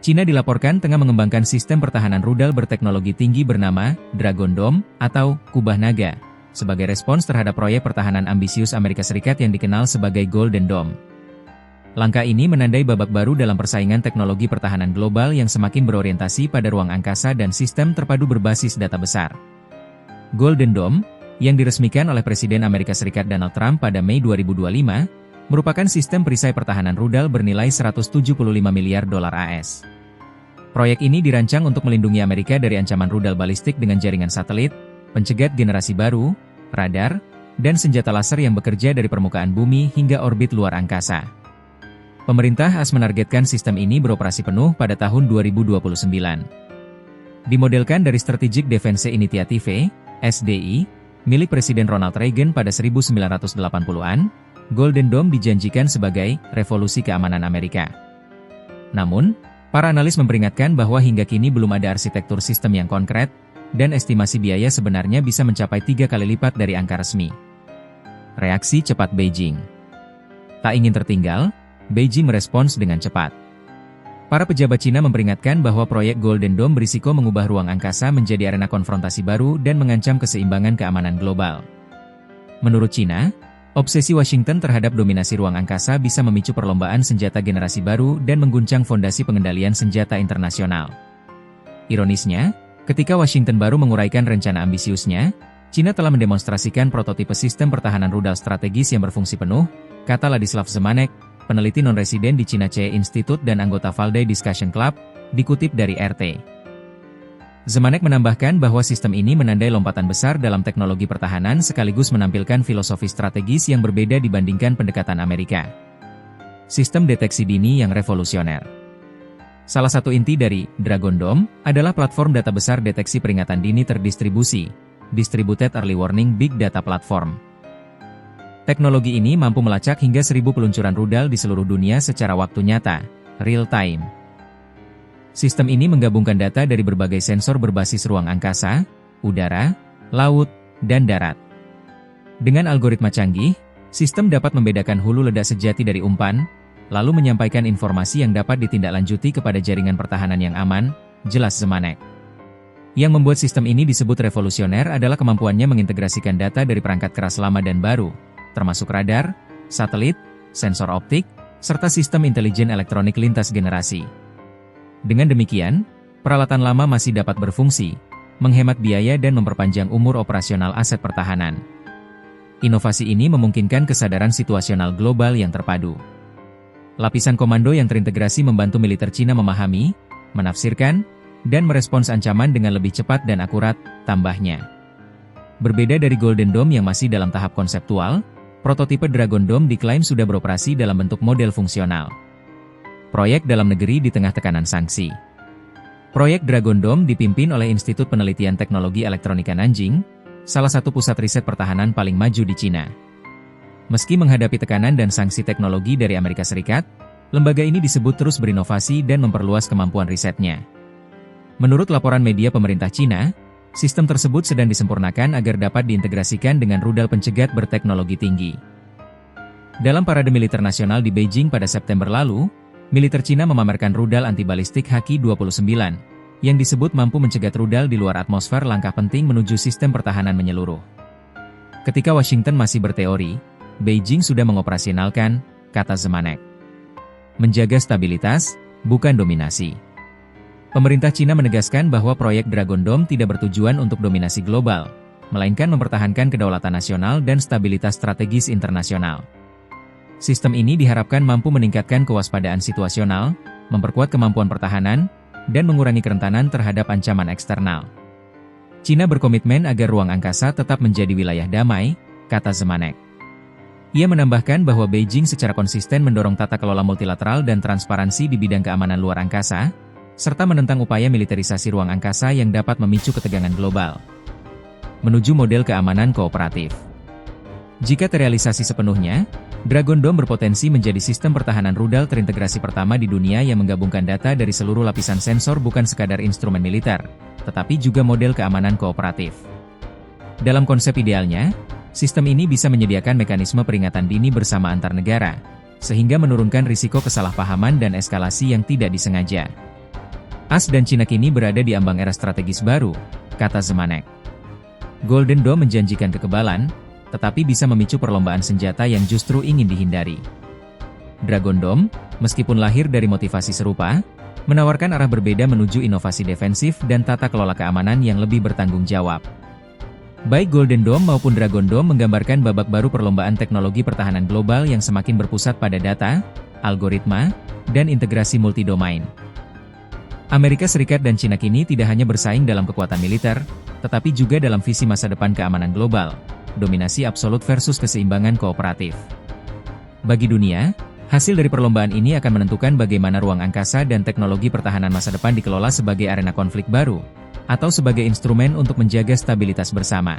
Cina dilaporkan tengah mengembangkan sistem pertahanan rudal berteknologi tinggi bernama Dragon Dome atau Kubah Naga, sebagai respons terhadap proyek pertahanan ambisius Amerika Serikat yang dikenal sebagai Golden Dome. Langkah ini menandai babak baru dalam persaingan teknologi pertahanan global yang semakin berorientasi pada ruang angkasa dan sistem terpadu berbasis data besar. Golden Dome, yang diresmikan oleh Presiden Amerika Serikat Donald Trump pada Mei 2025, merupakan sistem perisai pertahanan rudal bernilai 175 miliar dolar AS. Proyek ini dirancang untuk melindungi Amerika dari ancaman rudal balistik dengan jaringan satelit, pencegat generasi baru, radar, dan senjata laser yang bekerja dari permukaan bumi hingga orbit luar angkasa. Pemerintah AS menargetkan sistem ini beroperasi penuh pada tahun 2029. Dimodelkan dari Strategic Defense Initiative, SDI, milik Presiden Ronald Reagan pada 1980-an, Golden Dome dijanjikan sebagai revolusi keamanan Amerika. Namun, para analis memperingatkan bahwa hingga kini belum ada arsitektur sistem yang konkret, dan estimasi biaya sebenarnya bisa mencapai 3 kali lipat dari angka resmi. Reaksi cepat Beijing. Tak ingin tertinggal, Beijing merespons dengan cepat. Para pejabat Cina memperingatkan bahwa proyek Golden Dome berisiko mengubah ruang angkasa menjadi arena konfrontasi baru dan mengancam keseimbangan keamanan global. Menurut Cina, obsesi Washington terhadap dominasi ruang angkasa bisa memicu perlombaan senjata generasi baru dan mengguncang fondasi pengendalian senjata internasional. Ironisnya, ketika Washington baru menguraikan rencana ambisiusnya, Cina telah mendemonstrasikan prototipe sistem pertahanan rudal strategis yang berfungsi penuh, kata Ladislav Zemanek, peneliti non-residen di China CE Institute dan anggota Valdai Discussion Club, dikutip dari RT. Zemanek menambahkan bahwa sistem ini menandai lompatan besar dalam teknologi pertahanan sekaligus menampilkan filosofi strategis yang berbeda dibandingkan pendekatan Amerika. Sistem deteksi dini yang revolusioner. Salah satu inti dari Dragon Dome adalah platform data besar deteksi peringatan dini terdistribusi, Distributed Early Warning Big Data Platform. Teknologi ini mampu melacak hingga 1.000 peluncuran rudal di seluruh dunia secara waktu nyata, real time. Sistem ini menggabungkan data dari berbagai sensor berbasis ruang angkasa, udara, laut, dan darat. Dengan algoritma canggih, sistem dapat membedakan hulu ledak sejati dari umpan, lalu menyampaikan informasi yang dapat ditindaklanjuti kepada jaringan pertahanan yang aman, jelas Zemanek. Yang membuat sistem ini disebut revolusioner adalah kemampuannya mengintegrasikan data dari perangkat keras lama dan baru, termasuk radar, satelit, sensor optik, serta sistem intelijen elektronik lintas generasi. Dengan demikian, peralatan lama masih dapat berfungsi, menghemat biaya dan memperpanjang umur operasional aset pertahanan. Inovasi ini memungkinkan kesadaran situasional global yang terpadu. Lapisan komando yang terintegrasi membantu militer Cina memahami, menafsirkan, dan merespons ancaman dengan lebih cepat dan akurat, tambahnya. Berbeda dari Golden Dome yang masih dalam tahap konseptual, prototipe Dragon Dome diklaim sudah beroperasi dalam bentuk model fungsional. Proyek dalam negeri di tengah tekanan sanksi. Proyek Dragon Dome dipimpin oleh Institut Penelitian Teknologi Elektronika Nanjing, salah satu pusat riset pertahanan paling maju di Cina. Meski menghadapi tekanan dan sanksi teknologi dari Amerika Serikat, lembaga ini disebut terus berinovasi dan memperluas kemampuan risetnya. Menurut laporan media pemerintah Cina, sistem tersebut sedang disempurnakan agar dapat diintegrasikan dengan rudal pencegat berteknologi tinggi. Dalam parade militer nasional di Beijing pada September lalu, militer Cina memamerkan rudal antibalistik HQ-29, yang disebut mampu mencegat rudal di luar atmosfer langkah penting menuju sistem pertahanan menyeluruh. Ketika Washington masih berteori, Beijing sudah mengoperasionalkan, kata Zemanek. Menjaga stabilitas, bukan dominasi. Pemerintah Cina menegaskan bahwa proyek Dragon Dome tidak bertujuan untuk dominasi global, melainkan mempertahankan kedaulatan nasional dan stabilitas strategis internasional. Sistem ini diharapkan mampu meningkatkan kewaspadaan situasional, memperkuat kemampuan pertahanan, dan mengurangi kerentanan terhadap ancaman eksternal. Cina berkomitmen agar ruang angkasa tetap menjadi wilayah damai, kata Zemanek. Ia menambahkan bahwa Beijing secara konsisten mendorong tata kelola multilateral dan transparansi di bidang keamanan luar angkasa, serta menentang upaya militerisasi ruang angkasa yang dapat memicu ketegangan global. Menuju model keamanan kooperatif. Jika terrealisasi sepenuhnya, Dragon Dome berpotensi menjadi sistem pertahanan rudal terintegrasi pertama di dunia yang menggabungkan data dari seluruh lapisan sensor bukan sekadar instrumen militer, tetapi juga model keamanan kooperatif. Dalam konsep idealnya, sistem ini bisa menyediakan mekanisme peringatan dini bersama antar negara, sehingga menurunkan risiko kesalahpahaman dan eskalasi yang tidak disengaja. AS dan Cina kini berada di ambang era strategis baru, kata Zemanek. Golden Dome menjanjikan kekebalan, tetapi bisa memicu perlombaan senjata yang justru ingin dihindari. Dragon Dome, meskipun lahir dari motivasi serupa, menawarkan arah berbeda menuju inovasi defensif dan tata kelola keamanan yang lebih bertanggung jawab. Baik Golden Dome maupun Dragon Dome menggambarkan babak baru perlombaan teknologi pertahanan global yang semakin berpusat pada data, algoritma, dan integrasi multidomain. Amerika Serikat dan Cina kini tidak hanya bersaing dalam kekuatan militer, tetapi juga dalam visi masa depan keamanan global, dominasi absolut versus keseimbangan kooperatif. Bagi dunia, hasil dari perlombaan ini akan menentukan bagaimana ruang angkasa dan teknologi pertahanan masa depan dikelola sebagai arena konflik baru, atau sebagai instrumen untuk menjaga stabilitas bersama.